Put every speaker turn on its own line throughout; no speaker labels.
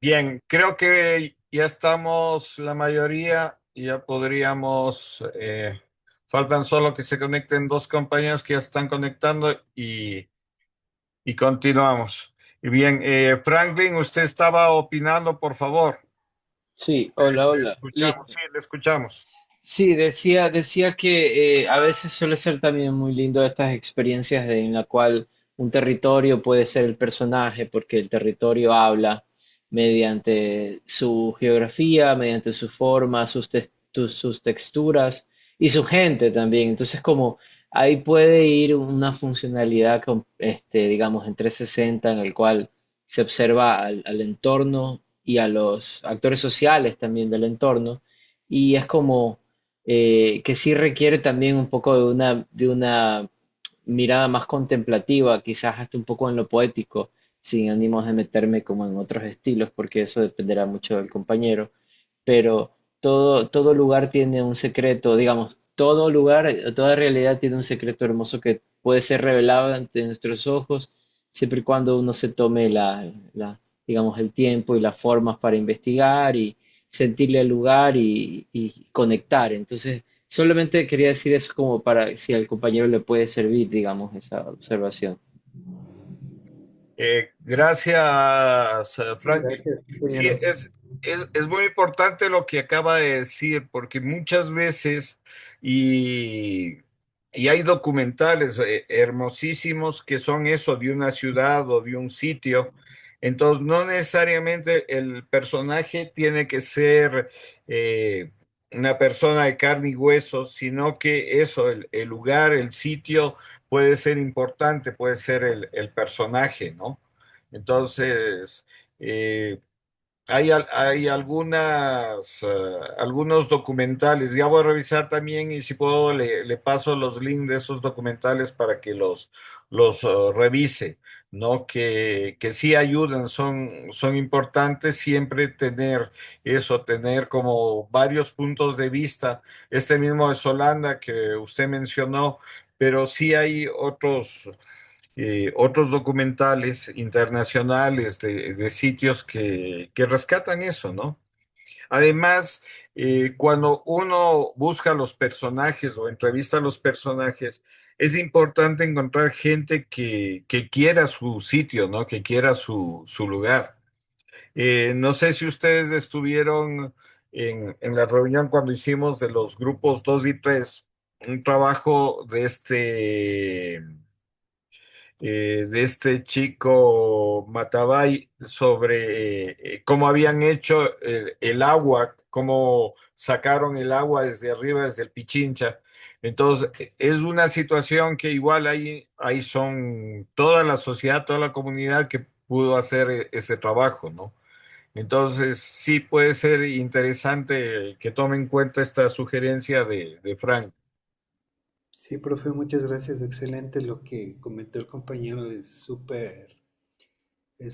Bien, creo que ya estamos la mayoría y ya podríamos, faltan solo que se conecten dos compañeros que ya están conectando y continuamos. Y bien, Franklin, usted estaba opinando, por favor.
Sí, hola,
Le
hola,
escuchamos,
listo.
sí, le escuchamos.
Sí, decía que a veces suele ser también muy lindo estas experiencias en la cual un territorio puede ser el personaje, porque el territorio habla mediante su geografía, mediante su forma, sus texturas y su gente también. Entonces, como ahí puede ir una funcionalidad, digamos, en 360 en el cual se observa al entorno y a los actores sociales también del entorno. Y es como que sí requiere también un poco de una mirada más contemplativa, quizás hasta un poco en lo poético, sin ánimos de meterme como en otros estilos, porque eso dependerá mucho del compañero. Pero todo lugar tiene un secreto, digamos, todo lugar, toda realidad tiene un secreto hermoso que puede ser revelado ante nuestros ojos, siempre y cuando uno se tome digamos, el tiempo y las formas para investigar y sentirle el lugar y conectar. Entonces, solamente quería decir eso como para si al compañero le puede servir, digamos, esa observación.
Gracias, Franklin.
Gracias,
Sí,
compañero.
es muy importante lo que acaba de decir, porque muchas veces, y, y hay documentales hermosísimos que son eso, de una ciudad o de un sitio, entonces no necesariamente el personaje tiene que ser una persona de carne y hueso, sino que eso, el lugar, el sitio puede ser importante, puede ser el personaje, ¿no? Entonces, eh, hay algunos documentales, ya voy a revisar también y si puedo le paso los links de esos documentales para que los revise, ¿no? Que sí ayudan, son importantes siempre tener eso, tener como varios puntos de vista. Este mismo de Solanda que usted mencionó, pero sí hay otros documentales internacionales de sitios que rescatan eso, ¿no? Además, cuando uno busca los personajes o entrevista a los personajes, es importante encontrar gente que quiera su sitio, ¿no? Que quiera su lugar. No sé si ustedes estuvieron en la reunión cuando hicimos de los grupos 2 y 3 un trabajo de este chico Matabay sobre cómo habían hecho el agua, cómo sacaron el agua desde arriba, desde el Pichincha. Entonces, es una situación que igual ahí son toda la sociedad, toda la comunidad que pudo hacer ese trabajo, ¿no? Entonces, sí puede ser interesante que tome en cuenta esta sugerencia de Frank.
Sí, profe, muchas gracias. Excelente lo que comentó el compañero. Es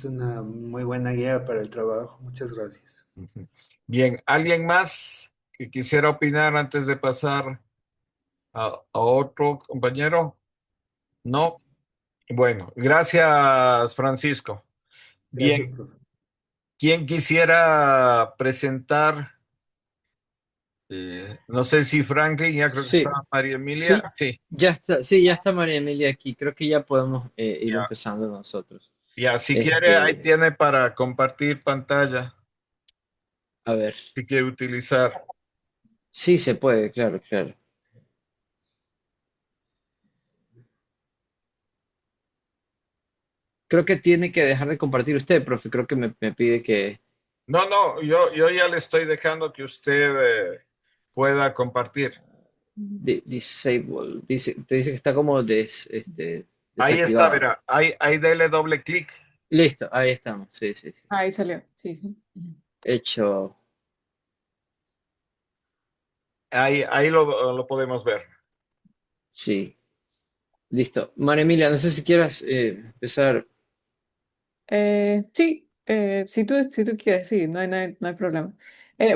una muy buena guía para el trabajo. Muchas gracias.
Ujú. Bien, ¿alguien más que quisiera opinar antes de pasar a otro compañero? No. Bueno, gracias, Francisco.
Gracias,
Bien,
profe.
¿quién quisiera presentar? No sé si Franklin, ya creo que está
Sí,
María Emilia.
sí,
Sí,
sí, ya está María Emilia aquí. Creo que ya podemos ir
ya,
empezando nosotros.
ya. Si quiere, ahí
Este,
tiene para compartir pantalla,
a ver,
si quiere utilizar.
sí se puede, claro, claro. Creo que tiene que dejar de compartir usted, profe. Creo que me pide que
No, no, yo ya le estoy dejando que usted pueda compartir.
disable. Te dice que está como
Ahí está,
desactivado.
verá. Ahí dele doble clic.
Listo, ahí estamos. Sí, sí, sí.
Ahí salió, sí, sí. Ujú.
Hecho.
Ahí lo podemos ver.
Sí, listo. María Emilia, no sé si quieras empezar.
Sí, si tú quieres, sí, no hay problema.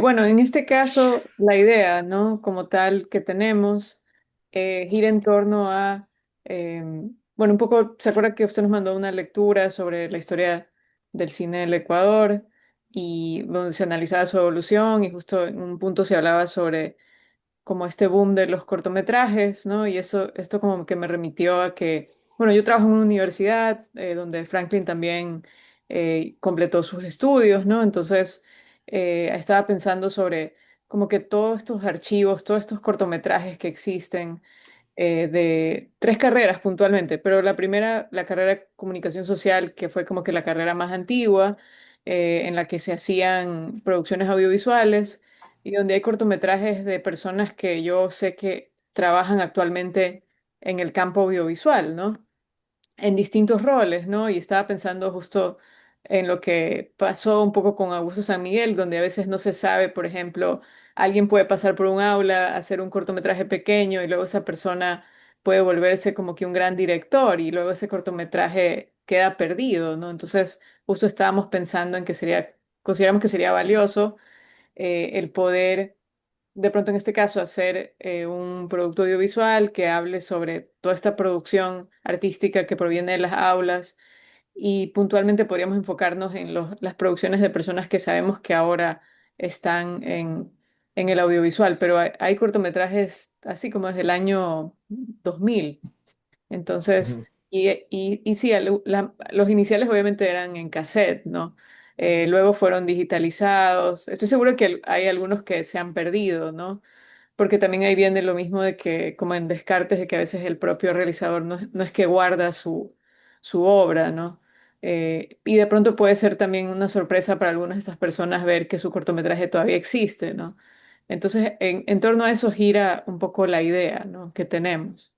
Bueno, en este caso, la idea, ¿no? Como tal que tenemos, gira en torno a, bueno, un poco, ¿se acuerda que usted nos mandó una lectura sobre la historia del cine del Ecuador? y donde se analizaba su evolución y justo en un punto se hablaba sobre como este boom de los cortometrajes, ¿no? Y eso, esto como que me remitió a que, bueno, yo trabajo en una universidad donde Franklin también completó sus estudios, ¿no? Entonces, estaba pensando sobre como que todos estos archivos, todos estos cortometrajes que existen de tres carreras puntualmente, pero la primera, la carrera de comunicación social, que fue como que la carrera más antigua, en la que se hacían producciones audiovisuales y donde hay cortometrajes de personas que yo sé que trabajan actualmente en el campo audiovisual, ¿no? En distintos roles, ¿no? Y estaba pensando justo en lo que pasó un poco con Augusto San Miguel, donde a veces no se sabe, por ejemplo, alguien puede pasar por un aula, hacer un cortometraje pequeño y luego esa persona puede volverse como que un gran director y luego ese cortometraje queda perdido, ¿no? Entonces, justo estábamos pensando en que sería, consideramos que sería valioso el poder de pronto en este caso hacer un producto audiovisual que hable sobre toda esta producción artística que proviene de las aulas y puntualmente podríamos enfocarnos en las producciones de personas que sabemos que ahora están en el audiovisual, pero hay cortometrajes así como desde el año 2000. Entonces,
Ujú.
y sí, los iniciales obviamente eran en cassette, ¿no? Luego fueron digitalizados. Estoy seguro que hay algunos que se han perdido, ¿no? Porque también ahí viene lo mismo de que, como en Descartes, de que a veces el propio realizador no es que guarda su obra, ¿no? Y de pronto puede ser también una sorpresa para algunas de estas personas ver que su cortometraje todavía existe, ¿no? Entonces, en torno a eso gira un poco la idea, ¿no? Que tenemos.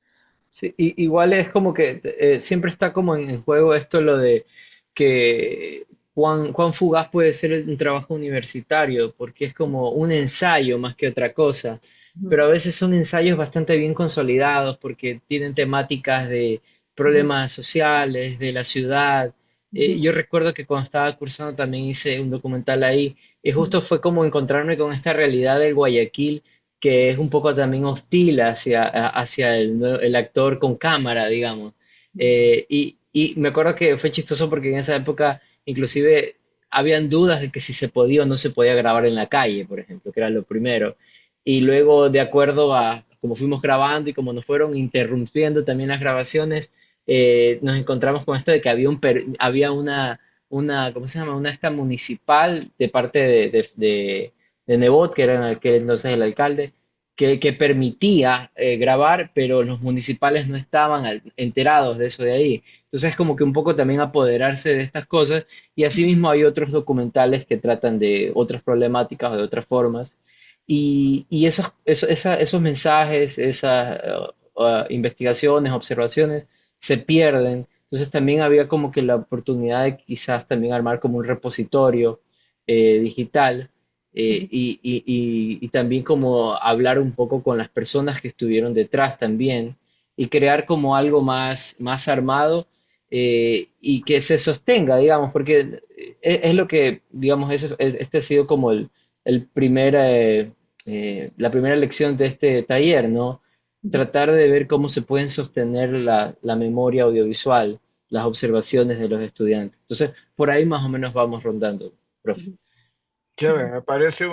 Sí, igual es como que siempre está como en juego esto lo de que cuán fugaz puede ser un trabajo universitario, porque es como un ensayo más que otra cosa,
Ujú,
pero a veces son ensayos bastante bien consolidados porque tienen temáticas de
ujú,
problemas sociales, de la ciudad.
ujú,
Yo recuerdo que cuando estaba cursando también hice un documental ahí, y justo fue como encontrarme con esta realidad del Guayaquil que es un poco también hostil hacia el actor con cámara, digamos.
ujú,
Y me acuerdo que fue chistoso porque en esa época inclusive habían dudas de que si se podía o no se podía grabar en la calle, por ejemplo, que era lo primero. Y luego, de acuerdo a cómo fuimos grabando y como nos fueron interrumpiendo también las grabaciones, nos encontramos con esto de que había ¿cómo se llama? Una esta municipal de parte de Nebot, que era en aquel entonces el alcalde, que permitía grabar, pero los municipales no estaban enterados de eso de ahí. Entonces es como que un poco también apoderarse de estas cosas y asimismo hay otros documentales que tratan de otras problemáticas o de otras formas. Y esos mensajes, esas investigaciones, observaciones, se pierden. Entonces también había como que la oportunidad de quizás también armar como un repositorio digital
ujú,
y también como hablar un poco con las personas que estuvieron detrás también y crear como algo más armado y que se sostenga, digamos, porque es lo que, digamos, este ha sido como el primer, la primera lección de este taller, ¿no?
ujú,
Tratar de ver cómo se pueden sostener la memoria audiovisual, las observaciones de los estudiantes. Entonces, por ahí más o menos vamos rondando, profe.
ujú,
Chévere, me parece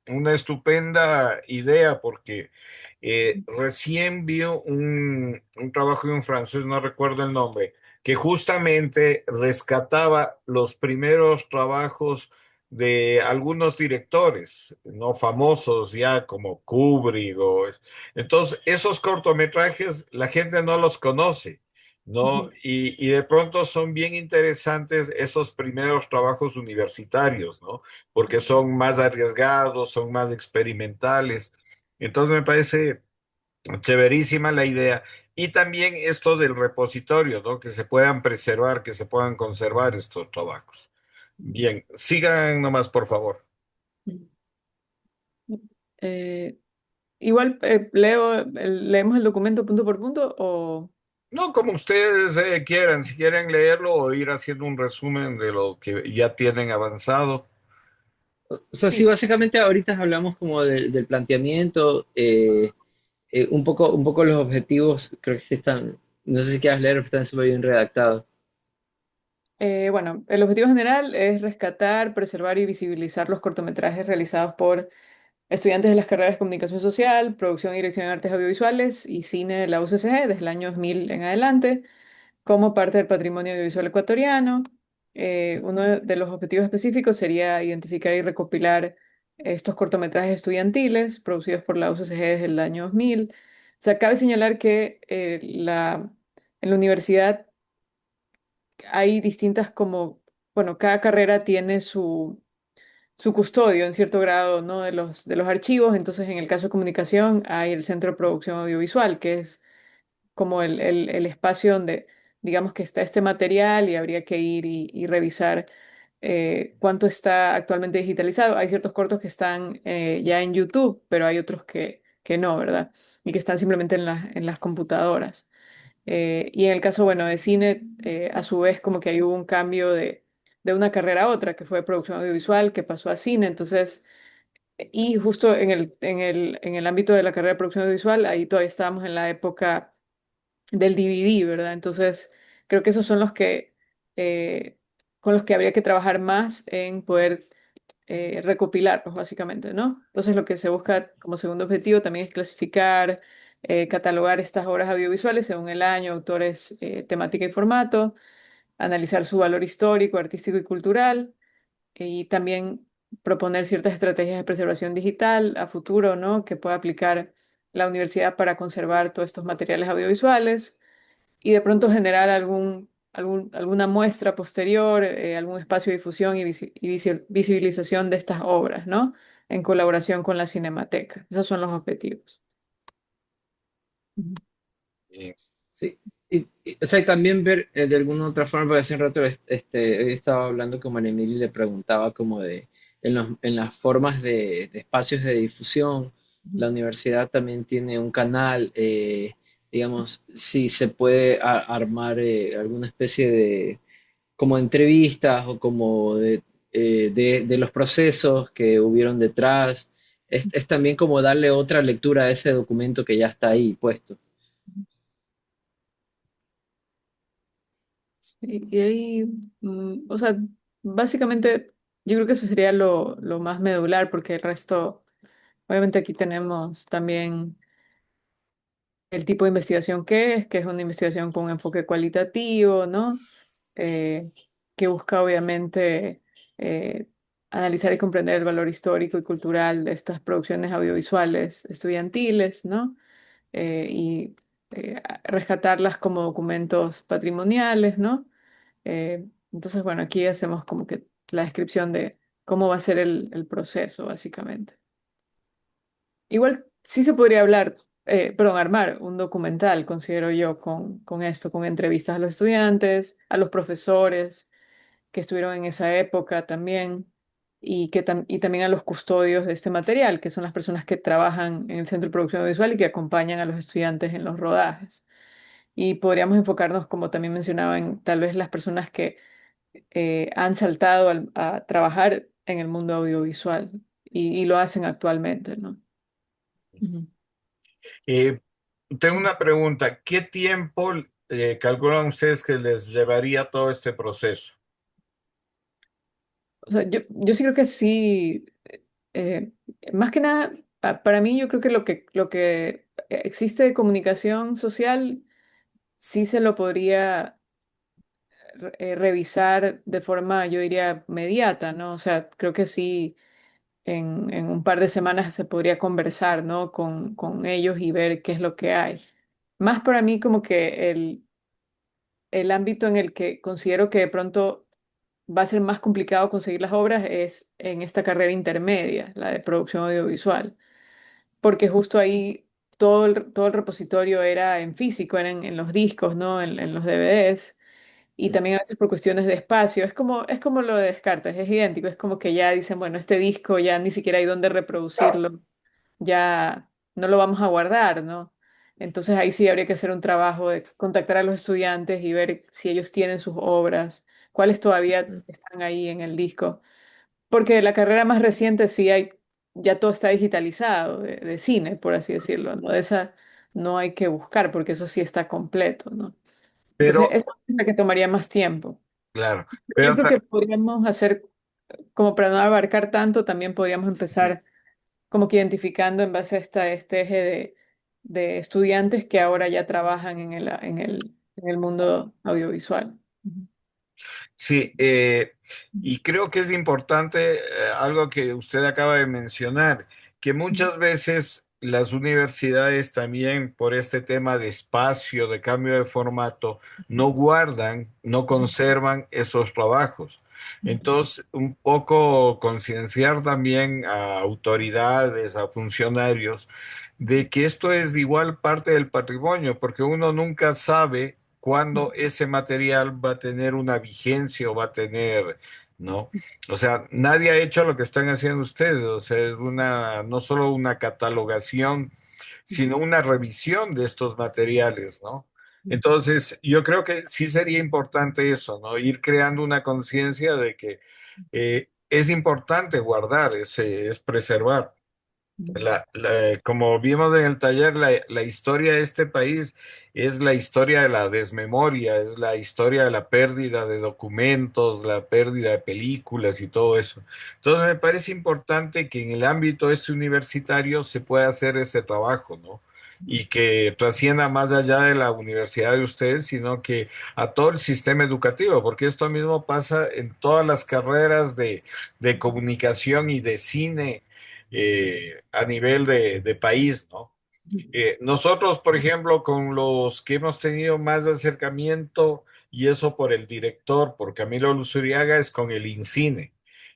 una estupenda idea porque recién vi un trabajo de un francés, no recuerdo el nombre, que justamente rescataba los primeros trabajos de algunos directores, no famosos ya como Kubrick. Entonces, esos cortometrajes la gente no los conoce. ¿No?
ujú,
Y de pronto son bien interesantes esos primeros trabajos universitarios, ¿no? Porque son más arriesgados, son más experimentales. Entonces me parece chéverísima la idea. Y también esto del repositorio, ¿no? Que se puedan preservar, que se puedan conservar estos trabajos. Bien, sigan nomás, por favor.
ujú. Eh, igual leemos el documento punto por punto o...
No, como ustedes quieran, si quieren leerlo o ir haciendo un resumen de lo que ya tienen avanzado.
O sea, sí,
Sí.
básicamente ahorita hablamos como del planteamiento, un poco los objetivos, creo que sí están, no sé si quieras leer, pero están súper bien redactados.
Bueno, el objetivo general es rescatar, preservar y visibilizar los cortometrajes realizados por estudiantes de las carreras de Comunicación Social, Producción y Dirección de Artes Audiovisuales y Cine de la UCSG desde el año 2000 en adelante, como parte del patrimonio audiovisual ecuatoriano. Uno de los objetivos específicos sería identificar y recopilar estos cortometrajes estudiantiles producidos por la UCSG desde el año 2000. O sea, cabe señalar que en la universidad hay distintas como, bueno, cada carrera tiene su custodio en cierto grado, ¿no? De los archivos. Entonces, en el caso de comunicación, hay el Centro de Producción Audiovisual, que es como el espacio donde, digamos que está este material y habría que ir y revisar cuánto está actualmente digitalizado. Hay ciertos cortos que están ya en YouTube, pero hay otros que no, ¿verdad? Y que están simplemente en las computadoras. Y en el caso, bueno, de cine, a su vez, como que ahí hubo un cambio de una carrera a otra, que fue de producción audiovisual, que pasó a cine. Entonces, y justo en el ámbito de la carrera de producción audiovisual, ahí todavía estábamos en la época del DVD, ¿verdad? Entonces, creo que esos son los que, con los que habría que trabajar más en poder recopilarlos, básicamente, ¿no? Entonces, lo que se busca como segundo objetivo también es clasificar, catalogar estas obras audiovisuales según el año, autores, temática y formato, analizar su valor histórico, artístico y cultural, y también proponer ciertas estrategias de preservación digital a futuro, ¿no? Que pueda aplicar la universidad para conservar todos estos materiales audiovisuales y de pronto generar alguna muestra posterior, algún espacio de difusión y visibilización de estas obras, ¿no? En colaboración con la Cinemateca. Esos son los objetivos. Ujú.
Eh,
Sí, o sea, y también ver de alguna otra forma, porque hace un rato hoy estaba hablando con María Emilia y le preguntaba como de en las formas de espacios de difusión,
Ujú.
la universidad también tiene un canal, digamos, si se puede armar alguna especie de como entrevistas o como de los procesos que hubieron detrás, es también como darle otra lectura a ese documento que ya está ahí puesto.
Sí, y ahí, o sea, básicamente yo creo que eso sería lo más medular, porque el resto, obviamente aquí tenemos también el tipo de investigación que es una investigación con un enfoque cualitativo, ¿no? Eh, que busca obviamente eh, analizar y comprender el valor histórico y cultural de estas producciones audiovisuales estudiantiles, ¿no? Y rescatarlas como documentos patrimoniales, ¿no? Entonces, bueno, aquí hacemos como que la descripción de cómo va a ser el proceso, básicamente. Igual sí se podría hablar, perdón, armar un documental, considero yo, con esto, con entrevistas a los estudiantes, a los profesores que estuvieron en esa época también, y también a los custodios de este material, que son las personas que trabajan en el Centro de Producción Audiovisual y que acompañan a los estudiantes en los rodajes. Y podríamos enfocarnos, como también mencionaba, en tal vez las personas que han saltado a trabajar en el mundo audiovisual y lo hacen actualmente, ¿no? Ujú.
eh, Tengo una pregunta. ¿Qué tiempo calculan ustedes que les llevaría todo este proceso?
O sea, yo sí creo que sí, eh, más que nada, para mí yo creo que lo que existe de comunicación social sí se lo podría revisar de forma, yo diría, mediata, ¿no? O sea, creo que sí, en un par de semanas se podría conversar, ¿no? Con ellos y ver qué es lo que hay. Más para mí como que el ámbito en el que considero que de pronto va a ser más complicado conseguir las obras es en esta carrera intermedia, la de producción audiovisual, porque justo ahí todo el repositorio era en físico, eran en los discos, ¿no? En los DVDs. Y también a veces por cuestiones de espacio. Es como lo de Descartes, es idéntico. Es como que ya dicen, bueno, este disco ya ni siquiera hay dónde reproducirlo, ya no lo vamos a guardar, ¿no? Entonces ahí sí habría que hacer un trabajo de contactar a los estudiantes y ver si ellos tienen sus obras, cuáles todavía están ahí en el disco. Porque la carrera más reciente sí hay, ya todo está digitalizado, de cine, por así decirlo, ¿no? De esa no hay que buscar porque eso sí está completo, ¿no? Entonces,
Pero,
esa es la que tomaría más tiempo.
claro.
Yo
Pero
creo que podríamos hacer, como para no abarcar tanto, también podríamos empezar como que identificando en base a este eje de estudiantes que ahora ya trabajan en el mundo audiovisual. Ujú.
sí, y creo que es importante algo que usted acaba de mencionar, que muchas veces las universidades también por este tema de espacio, de cambio de formato, no guardan, no conservan esos trabajos. Entonces, un poco concienciar también a autoridades, a funcionarios, de que esto es igual parte del patrimonio, porque uno nunca sabe cuándo ese material va a tener una vigencia o va a tener, ¿no? O sea, nadie ha hecho lo que están haciendo ustedes, o sea, es una, no solo una catalogación, sino una revisión de estos materiales, ¿no? Entonces, yo creo que sí sería importante eso, ¿no? Ir creando una conciencia de que es importante guardar, es preservar. Como vimos en el taller, la historia de este país es la historia de la desmemoria, es la historia de la pérdida de documentos, la pérdida de películas y todo eso. Entonces me parece importante que en el ámbito este universitario se pueda hacer ese trabajo, ¿no? Y que trascienda más allá de la universidad de ustedes, sino que a todo el sistema educativo, porque esto mismo pasa en todas las carreras de comunicación y de cine a nivel de país, ¿no? Nosotros, por ejemplo, con los que hemos tenido más acercamiento, y eso por el director, por Camilo Luzuriaga, es con el INCINE,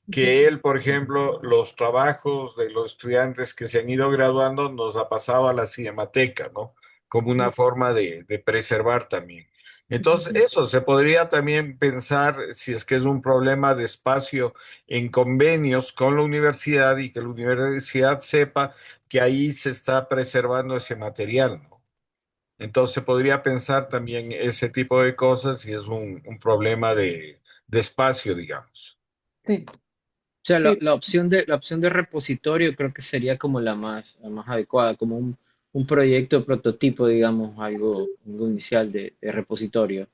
que él, por ejemplo, los trabajos de los estudiantes que se han ido graduando nos ha pasado a la Cinemateca, ¿no? Como una forma de preservar también. Entonces, eso se podría también pensar, si es que es un problema de espacio, en convenios con la universidad y que la universidad sepa que ahí se está preservando ese material, ¿no? Entonces se podría pensar también ese tipo de cosas si es un problema de espacio, digamos.
Sí,
O sea,
sí.
la opción de repositorio creo que sería como la más adecuada, como un proyecto prototipo, digamos, algo inicial de repositorio.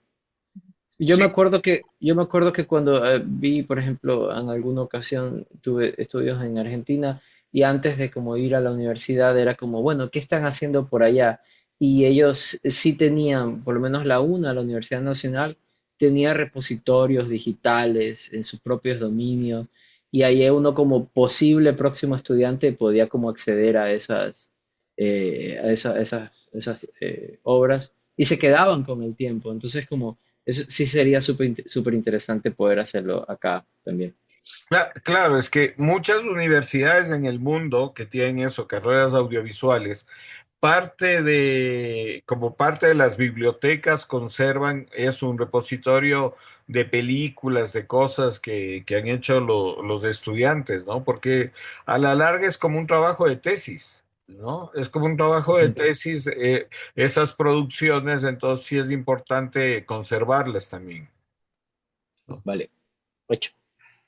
Sí,
Yo me acuerdo que cuando vi, por ejemplo, en alguna ocasión tuve estudios en Argentina y antes de como ir a la universidad era como, bueno, ¿qué están haciendo por allá? Y ellos sí tenían, por lo menos la UNA, la Universidad Nacional, tenía repositorios digitales en sus propios dominios y ahí uno como posible próximo estudiante podía como acceder a esas obras y se quedaban con el tiempo. Entonces como eso sí sería súper interesante poder hacerlo acá también.
claro, es que muchas universidades en el mundo que tienen eso, carreras audiovisuales, como parte de las bibliotecas conservan, es un repositorio de películas, de cosas que han hecho los estudiantes, ¿no? Porque a la larga es como un trabajo de tesis, ¿no? Es como un trabajo de
Ujú.
tesis, esas producciones, entonces sí es importante conservarlas también, ¿no?
Vale, hecho.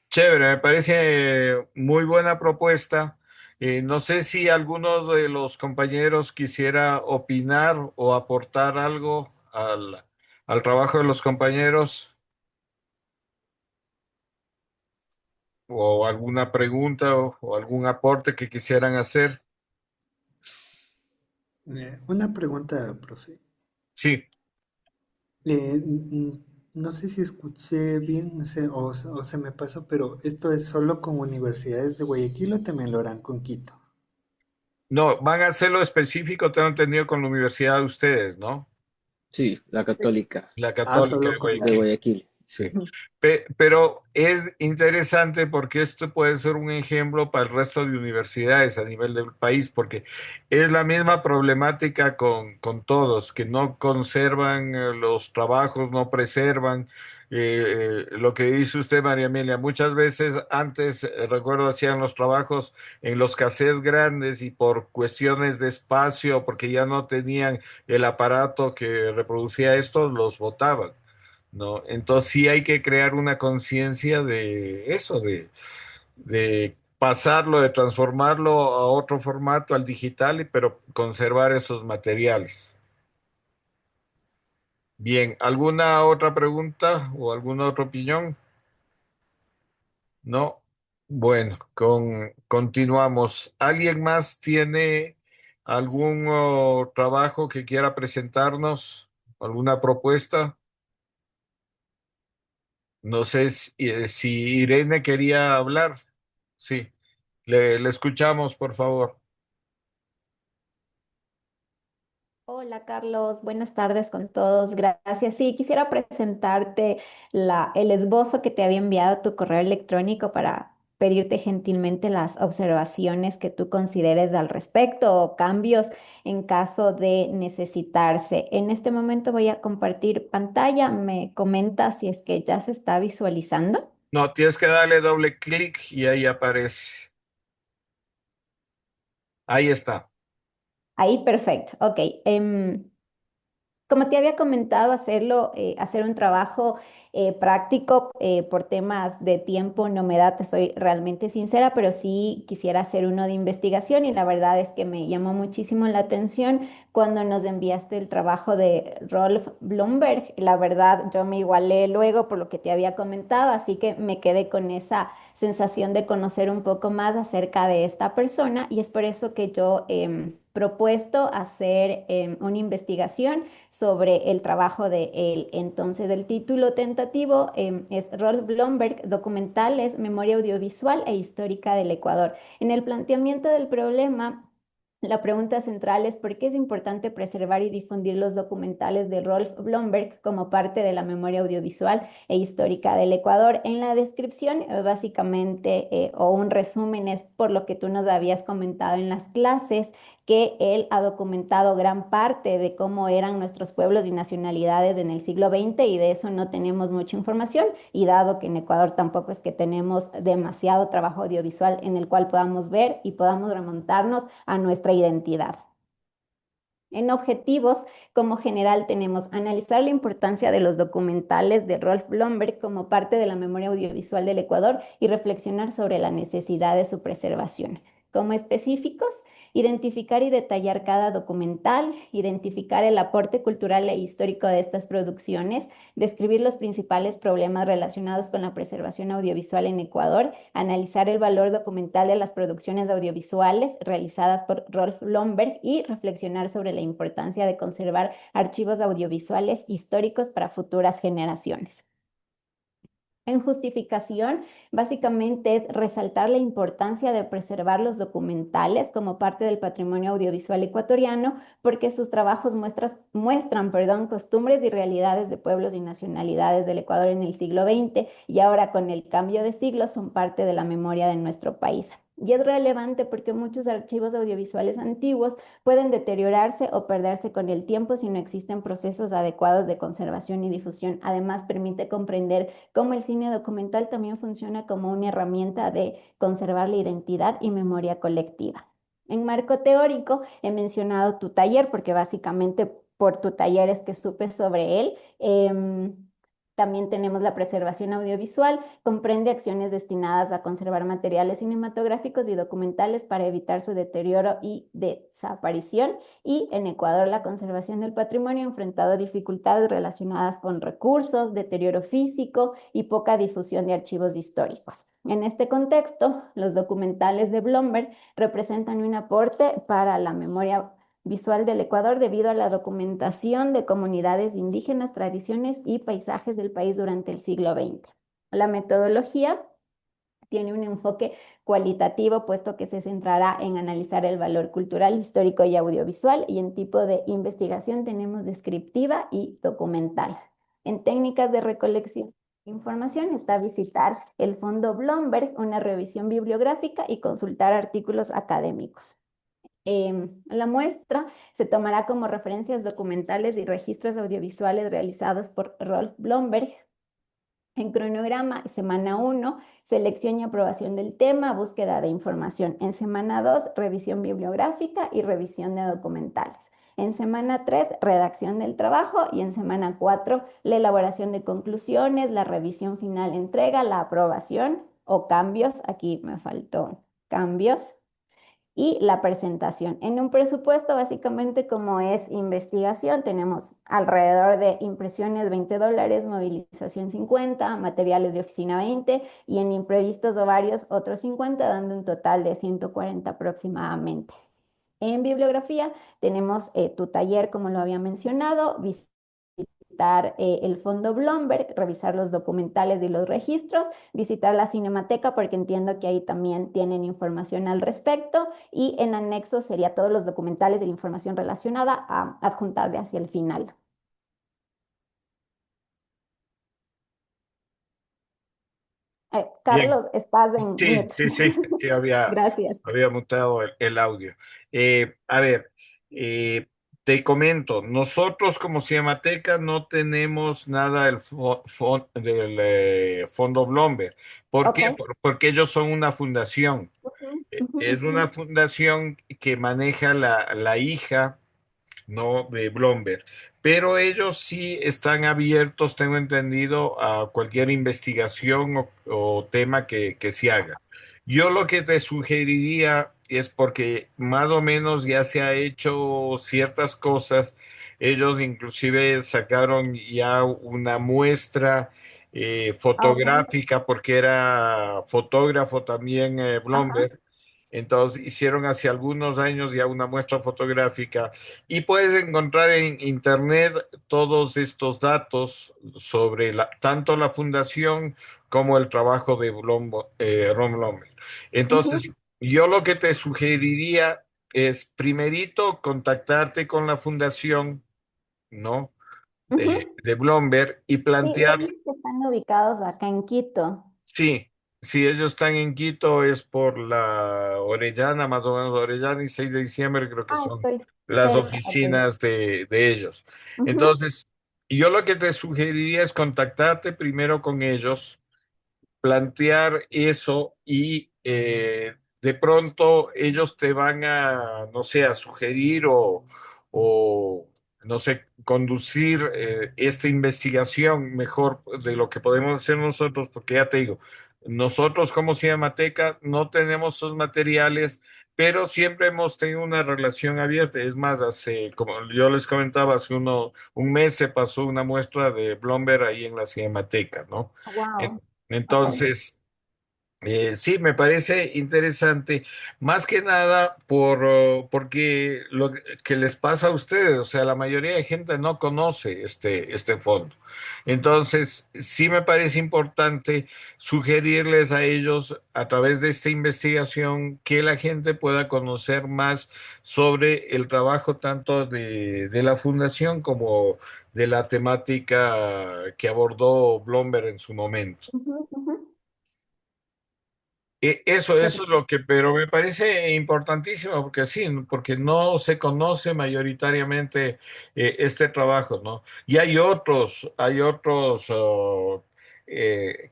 Chévere, me parece muy buena propuesta. No sé si alguno de los compañeros quisiera opinar o aportar algo al trabajo de los compañeros o alguna pregunta o algún aporte que quisieran hacer.
Una pregunta, profe.
Sí,
No sé si escuché bien o se me pasó, pero ¿esto es solo con universidades de Guayaquil o también lo harán con Quito?
no, van a hacerlo específico, tengo entendido, con la universidad de ustedes, ¿no?
Sí, la católica
La
Ah,
Católica de
solo con
de
la...
Guayaquil.
Guayaquil,
Sí.
sí.
Pero es interesante porque esto puede ser un ejemplo para el resto de universidades a nivel del país, porque es la misma problemática con todos, que no conservan los trabajos, no preservan. Lo que dice usted, María Emilia, muchas veces antes, recuerdo, hacían los trabajos en los cassettes grandes y por cuestiones de espacio, porque ya no tenían el aparato que reproducía esto, los botaban. ¿No? Entonces sí hay que crear una conciencia de eso, de pasarlo, de transformarlo a otro formato, al digital, pero conservar esos materiales. Bien, ¿alguna otra pregunta o alguna otra opinión? No. Bueno, continuamos. ¿Alguien más tiene algún trabajo que quiera presentarnos? ¿Alguna propuesta? No sé si Irene quería hablar. Sí, le escuchamos, por favor.
Hola Carlos, buenas tardes con todos, gracias. Sí, quisiera presentarte el esbozo que te había enviado a tu correo electrónico para pedirte gentilmente las observaciones que tú consideres al respecto o cambios en caso de necesitarse. En este momento voy a compartir pantalla, me comenta si es que ya se está visualizando.
No, tienes que darle doble clic y ahí aparece. Ahí está.
Ahí, perfecto. Ok. Como te había comentado, hacer un trabajo práctico por temas de tiempo no me da, te soy realmente sincera, pero sí quisiera hacer uno de investigación y la verdad es que me llamó muchísimo la atención cuando nos enviaste el trabajo de Rolf Blomberg. La verdad, yo me igualé luego por lo que te había comentado, así que me quedé con esa sensación de conocer un poco más acerca de esta persona y es por eso que yo propuesto hacer una investigación sobre el trabajo de él. Entonces, el título tentativo es Rolf Blomberg, documentales, memoria audiovisual e histórica del Ecuador. En el planteamiento del problema, la pregunta central es por qué es importante preservar y difundir los documentales de Rolf Blomberg como parte de la memoria audiovisual e histórica del Ecuador. En la descripción, básicamente, o un resumen es por lo que tú nos habías comentado en las clases, que él ha documentado gran parte de cómo eran nuestros pueblos y nacionalidades en el siglo XX y de eso no tenemos mucha información y dado que en Ecuador tampoco es que tenemos demasiado trabajo audiovisual en el cual podamos ver y podamos remontarnos a nuestra identidad. En objetivos, como general, tenemos analizar la importancia de los documentales de Rolf Blomberg como parte de la memoria audiovisual del Ecuador y reflexionar sobre la necesidad de su preservación. Como específicos, identificar y detallar cada documental, identificar el aporte cultural e histórico de estas producciones, describir los principales problemas relacionados con la preservación audiovisual en Ecuador, analizar el valor documental de las producciones audiovisuales realizadas por Rolf Blomberg y reflexionar sobre la importancia de conservar archivos audiovisuales históricos para futuras generaciones. En justificación, básicamente es resaltar la importancia de preservar los documentales como parte del patrimonio audiovisual ecuatoriano, porque sus trabajos muestran, costumbres y realidades de pueblos y nacionalidades del Ecuador en el siglo XX y ahora con el cambio de siglo son parte de la memoria de nuestro país. Y es relevante porque muchos archivos audiovisuales antiguos pueden deteriorarse o perderse con el tiempo si no existen procesos adecuados de conservación y difusión. Además, permite comprender cómo el cine documental también funciona como una herramienta de conservar la identidad y memoria colectiva. En marco teórico, he mencionado tu taller porque básicamente por tu taller es que supe sobre él. También tenemos la preservación audiovisual, comprende acciones destinadas a conservar materiales cinematográficos y documentales para evitar su deterioro y desaparición. Y en Ecuador, la conservación del patrimonio ha enfrentado dificultades relacionadas con recursos, deterioro físico y poca difusión de archivos históricos. En este contexto, los documentales de Blomberg representan un aporte para la memoria visual del Ecuador debido a la documentación de comunidades indígenas, tradiciones y paisajes del país durante el siglo XX. La metodología tiene un enfoque cualitativo, puesto que se centrará en analizar el valor cultural, histórico y audiovisual, y en tipo de investigación tenemos descriptiva y documental. En técnicas de recolección de información está visitar el Fondo Blomberg, una revisión bibliográfica y consultar artículos académicos. La muestra se tomará como referencias documentales y registros audiovisuales realizados por Rolf Blomberg. En cronograma, semana 1, selección y aprobación del tema, búsqueda de información. En semana 2, revisión bibliográfica y revisión de documentales. En semana 3, redacción del trabajo y en semana 4, la elaboración de conclusiones, la revisión final, entrega, la aprobación o cambios. Aquí me faltó cambios y la presentación. En un presupuesto, básicamente, como es investigación, tenemos alrededor de impresiones $20, movilización 50, materiales de oficina 20 y en imprevistos o varios otros 50, dando un total de 140 aproximadamente. En bibliografía tenemos tu taller, como lo había mencionado, visitar el Fondo Blomberg, revisar los documentales y los registros, visitar la Cinemateca porque entiendo que ahí también tienen información al respecto y en anexo sería todos los documentales y la información relacionada a adjuntarle hacia el final.
Bien.
Carlos, estás en
Sí,
mute.
sí, sí, sí,
Gracias.
había mutado el audio. A ver, eh, te comento, nosotros como Cinemateca no tenemos nada del Fondo Blomberg. ¿Por
Ok.
qué? Porque ellos son una fundación.
Ujú, ujú,
Es
ujú.
una fundación que maneja la hija, ¿no? De Blomberg. Pero ellos sí están abiertos, tengo entendido, a cualquier investigación o tema que se haga. Yo lo que te sugeriría es porque más o menos ya se ha hecho ciertas cosas. Ellos inclusive sacaron ya una muestra
Ok.
fotográfica porque era fotógrafo también
Ajá.
Blomberg. Entonces hicieron hace algunos años ya una muestra fotográfica y puedes encontrar en internet todos estos datos sobre tanto la fundación como el trabajo de Ron Blomberg. Entonces,
Ujú,
yo lo que te sugeriría es primerito contactarte con la fundación, ¿no?
ujú.
De Blomberg y
Sí,
plantear,
ellos que están ubicados acá en Quito.
sí, si ellos están en Quito es por la Orellana, más o menos Orellana y 6 de diciembre creo que
Ah,
son
estoy
las
cerca, ok.
oficinas de ellos.
Ujú,
Entonces, yo lo que te sugeriría es contactarte primero con ellos, plantear eso y de pronto ellos te van a, no sé, a sugerir o, no sé, conducir esta investigación mejor de lo que podemos hacer nosotros, porque ya te digo, nosotros como Cinemateca no tenemos esos materiales, pero siempre hemos tenido una relación abierta. Es más, hace, como yo les comentaba, hace un mes se pasó una muestra de Blomberg ahí en la Cinemateca, ¿no? En-
wow, ok.
Entonces, sí, me parece interesante, más que nada porque lo que les pasa a ustedes, o sea, la mayoría de gente no conoce este fondo. Entonces, sí me parece importante sugerirles a ellos a través de esta investigación que la gente pueda conocer más sobre el trabajo tanto de la fundación como de la temática que abordó Blomberg en su momento.
Ujú, ujú.
Eso es lo que, pero me parece importantísimo porque sí, porque no se conoce mayoritariamente este trabajo, ¿no? Y hay otros,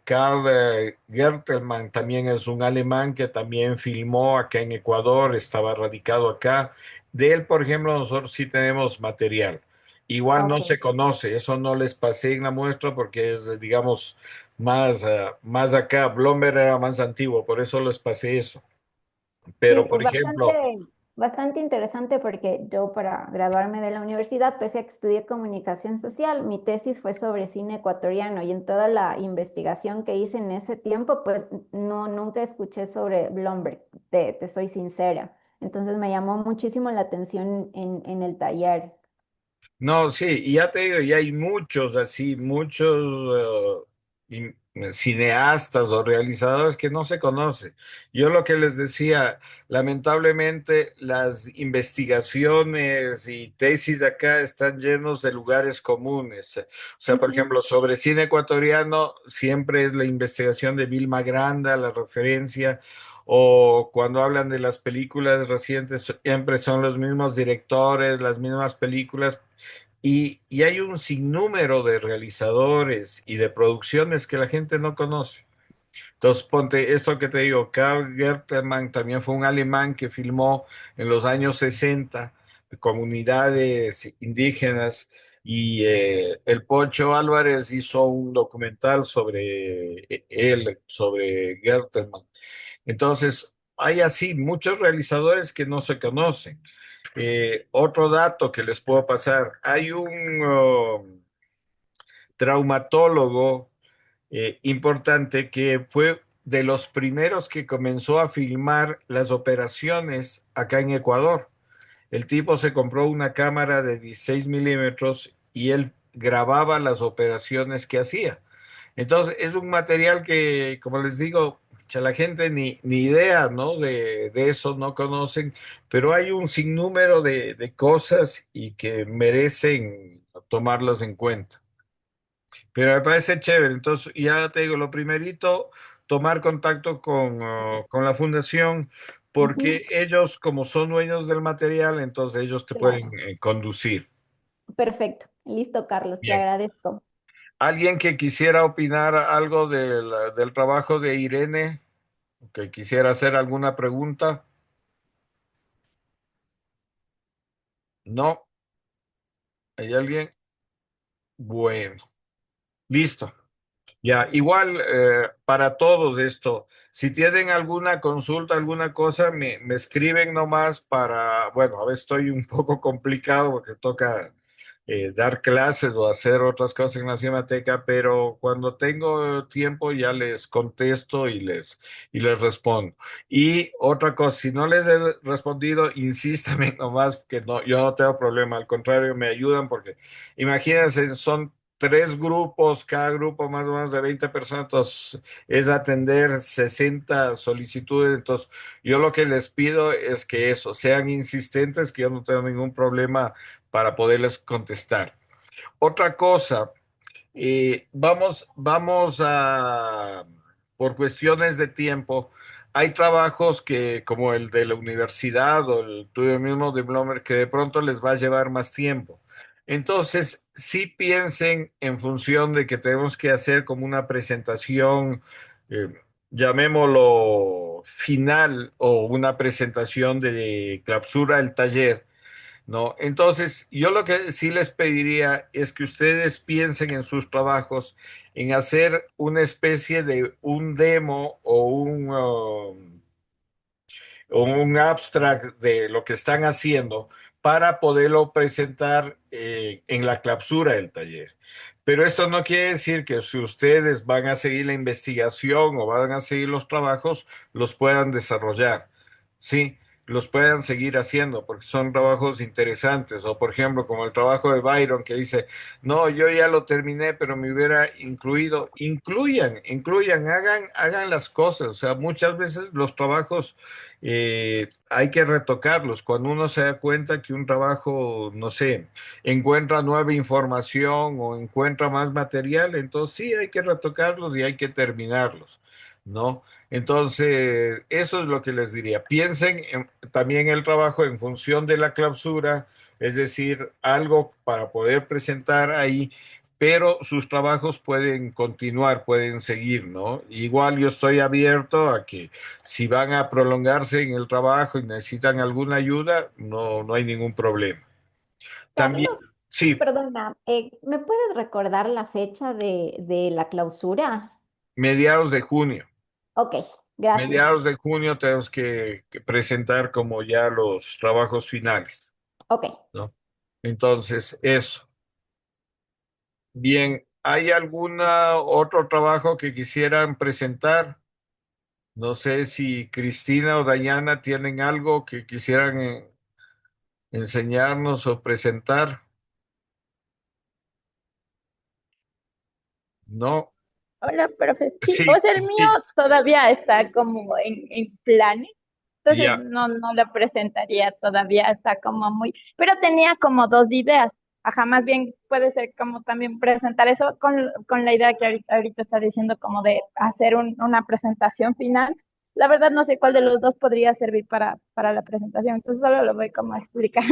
Karl Gertelmann también es un alemán que también filmó acá en Ecuador, estaba radicado acá. De él, por ejemplo, nosotros sí tenemos material. Igual no se
Ok.
conoce, eso no les pasé en la muestra porque es, digamos, más acá. Blomberg era más antiguo, por eso les pasé eso. Pero,
Sí,
por ejemplo,
bastante interesante porque yo para graduarme de la universidad, pese a que estudié comunicación social, mi tesis fue sobre cine ecuatoriano y en toda la investigación que hice en ese tiempo, pues no, nunca escuché sobre Blomberg, te soy sincera. Entonces me llamó muchísimo la atención en el taller.
no, sí, y ya te digo, y hay muchos así, muchos cineastas o realizadores que no se conocen. Yo lo que les decía, lamentablemente las investigaciones y tesis acá están llenos de lugares comunes. O sea, por
Ujú,
ejemplo, sobre cine ecuatoriano siempre es la investigación de Vilma Granda, la referencia. O cuando hablan de las películas recientes, siempre son los mismos directores, las mismas películas, y hay un sinnúmero de realizadores y de producciones que la gente no conoce. Entonces, ponte esto que te digo, Karl Gertermann también fue un alemán que filmó en los años 60 comunidades indígenas y el Pocho Álvarez hizo un documental sobre él, sobre Gertermann. Entonces, hay así muchos realizadores que no se conocen. Otro dato que les puedo pasar, hay un traumatólogo importante que fue de los primeros que comenzó a filmar las operaciones acá en Ecuador. El tipo se compró una cámara de 16 milímetros y él grababa las operaciones que hacía. Entonces, es un material que, como les digo, la gente ni idea, ¿no? De eso no conocen, pero hay un sinnúmero de cosas y que merecen tomarlas en cuenta. Pero me parece chévere. Entonces, ya te digo, lo primerito, tomar contacto con la fundación,
Ujú,
porque ellos, como son dueños del material, entonces ellos te pueden
claro.
conducir.
Perfecto. Listo, Carlos, te
Bien.
agradezco.
¿Alguien que quisiera opinar algo del trabajo de Irene? ¿Que quisiera hacer alguna pregunta? ¿No? ¿Hay alguien? Bueno, listo. Ya, igual para todos esto, si tienen alguna consulta, alguna cosa, me escriben nomás para, bueno, a veces estoy un poco complicado porque toca dar clases o hacer otras cosas en la Cinemateca, pero cuando tengo tiempo ya les contesto y les respondo. Y otra cosa, si no les he respondido, insístame nomás que no, yo no tengo problema, al contrario, me ayudan porque imagínense, son tres grupos, cada grupo más o menos de 20 personas, entonces es atender 60 solicitudes, entonces yo lo que les pido es que eso, sean insistentes, que yo no tengo ningún problema para poderles contestar. Otra cosa, vamos por cuestiones de tiempo, hay trabajos que, como el de la universidad o el tuyo mismo de Blomer, que de pronto les va a llevar más tiempo. Entonces, sí piensen en función de que tenemos que hacer como una presentación, eh, llamémoslo final o una presentación de clausura del taller, ¿no? Entonces, yo lo que sí les pediría es que ustedes piensen en sus trabajos, en hacer una especie de un demo o un abstract de lo que están haciendo para poderlo presentar en la clausura del taller. Pero esto no quiere decir que si ustedes van a seguir la investigación o van a seguir los trabajos, los puedan desarrollar. Sí, los puedan seguir haciendo porque son trabajos interesantes. O por ejemplo, como el trabajo de Byron que dice, no, yo ya lo terminé, pero me hubiera incluido. Incluyan, hagan las cosas. O sea, muchas veces los trabajos hay que retocarlos. Cuando uno se da cuenta que un trabajo, no sé, encuentra nueva información o encuentra más material, entonces sí hay que retocarlos y hay que terminarlos, ¿no? Entonces, eso es lo que les diría. Piensen también el trabajo en función de la clausura, es decir, algo para poder presentar ahí, pero sus trabajos pueden continuar, pueden seguir, ¿no? Igual yo estoy abierto a que si van a prolongarse en el trabajo y necesitan alguna ayuda, no hay ningún problema. También,
Carlos,
sí,
perdona, ¿me puedes recordar la fecha de la clausura?
mediados de junio.
Ok, gracias.
Mediados de junio tenemos que presentar como ya los trabajos finales,
Ok.
¿no? Entonces, eso. Bien, ¿hay algún otro trabajo que quisieran presentar? No sé si Cristina o Dayana tienen algo que quisieran enseñarnos o presentar. No,
Hola, profe. Sí, o
sí,
sea, el mío
sí,
todavía está como en planes, entonces
ya.
no lo presentaría todavía, está como muy, pero tenía como dos ideas. Ajá, más bien puede ser como también presentar eso con la idea que ahorita está diciendo como de hacer una presentación final. La verdad no sé cuál de los dos podría servir para la presentación, entonces solo lo voy como a explicar.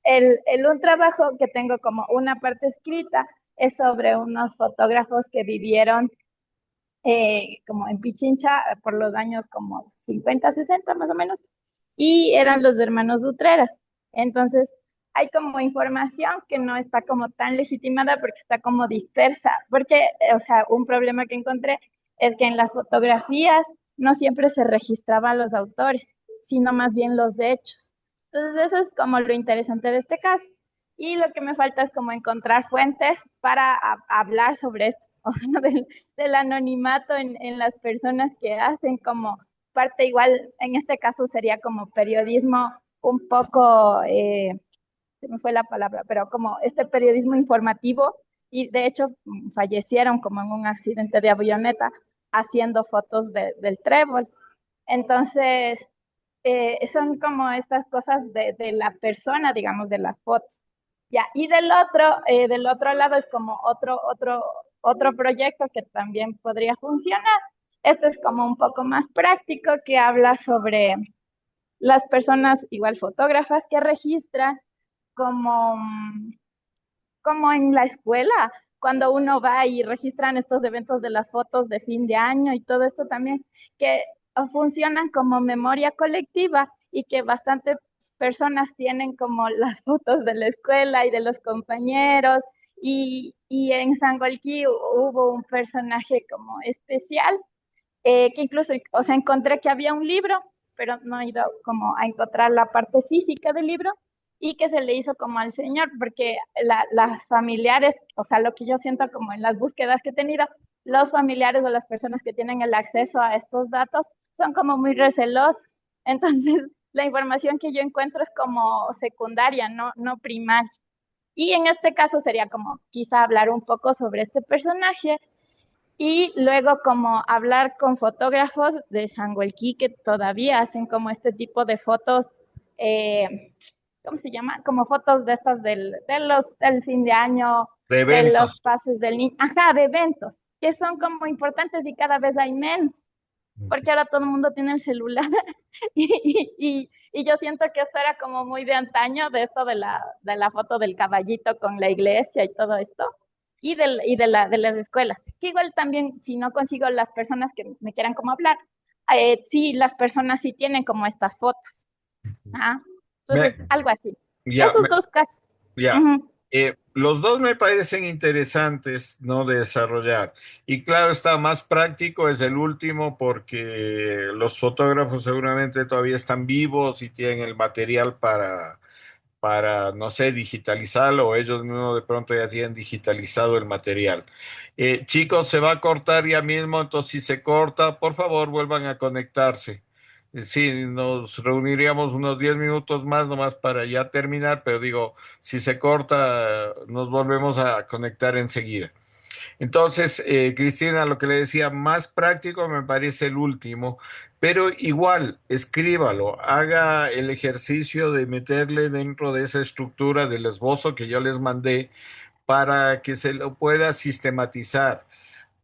Un trabajo que tengo como una parte escrita es sobre unos fotógrafos que vivieron como en Pichincha por los años como 50 60 más o menos, y eran los hermanos Utreras. Entonces, hay como información que no está como tan legitimada porque está como dispersa, porque, o sea, un problema que encontré es que en las fotografías no siempre se registraban los autores, sino más bien los hechos. Entonces eso es como lo interesante de este caso. Y lo que me falta es como encontrar fuentes para hablar sobre esto, o sea, del anonimato en las personas que hacen como parte igual, en este caso sería como periodismo un poco, se me fue la palabra, pero como este periodismo informativo, y de hecho fallecieron como en un accidente de avioneta haciendo fotos del trébol. Entonces, son como estas cosas de la persona, digamos, de las fotos. Ya, y del otro lado es como otro proyecto que también podría funcionar. Este es como un poco más práctico, que habla sobre las personas, igual fotógrafas, que registran como, como en la escuela, cuando uno va y registran estos eventos de las fotos de fin de año y todo esto también, que funcionan como memoria colectiva y que bastantes personas tienen como las fotos de la escuela y de los compañeros. Y en Sangolquí hubo un personaje como especial, que incluso, o sea, encontré que había un libro, pero no he ido como a encontrar la parte física del libro, y que se le hizo como al señor, porque las familiares, o sea, lo que yo siento como en las búsquedas que he tenido, los familiares o las personas que tienen el acceso a estos datos son como muy recelosos. Entonces, la información que yo encuentro es como secundaria, no primaria. Y en este caso sería como quizá hablar un poco sobre este personaje, y luego como hablar con fotógrafos de Sangolquí que todavía hacen como este tipo de fotos, eh, ¿cómo se llama? Como fotos de estas del fin de año,
De
de los
eventos.
pases del niño, ajá, de eventos, que son como importantes y cada vez hay menos, porque ahora todo el mundo tiene el celular. Y yo siento que esto era como muy de antaño, de esto de la foto del caballito con la iglesia y todo esto, y de las escuelas. Que igual también, si no consigo las personas que me quieran como hablar, sí, las personas sí tienen como estas fotos. ¿Ah?
Me-
Entonces, algo así.
ya,
Esos dos casos.
ya.
Ujú.
Los dos me parecen interesantes, ¿no? De desarrollar. Y claro, está más práctico, es el último, porque los fotógrafos seguramente todavía están vivos y tienen el material no sé, digitalizarlo, o ellos mismos de pronto ya tienen digitalizado el material. Chicos, se va a cortar ya mismo, entonces si se corta, por favor, vuelvan a conectarse. Sí, nos reuniríamos unos 10 minutos más nomás para ya terminar, pero digo, si se corta, nos volvemos a conectar enseguida. Entonces, Cristina, lo que le decía, más práctico me parece el último, pero igual, escríbalo, haga el ejercicio de meterle dentro de esa estructura del esbozo que yo les mandé para que se lo pueda sistematizar.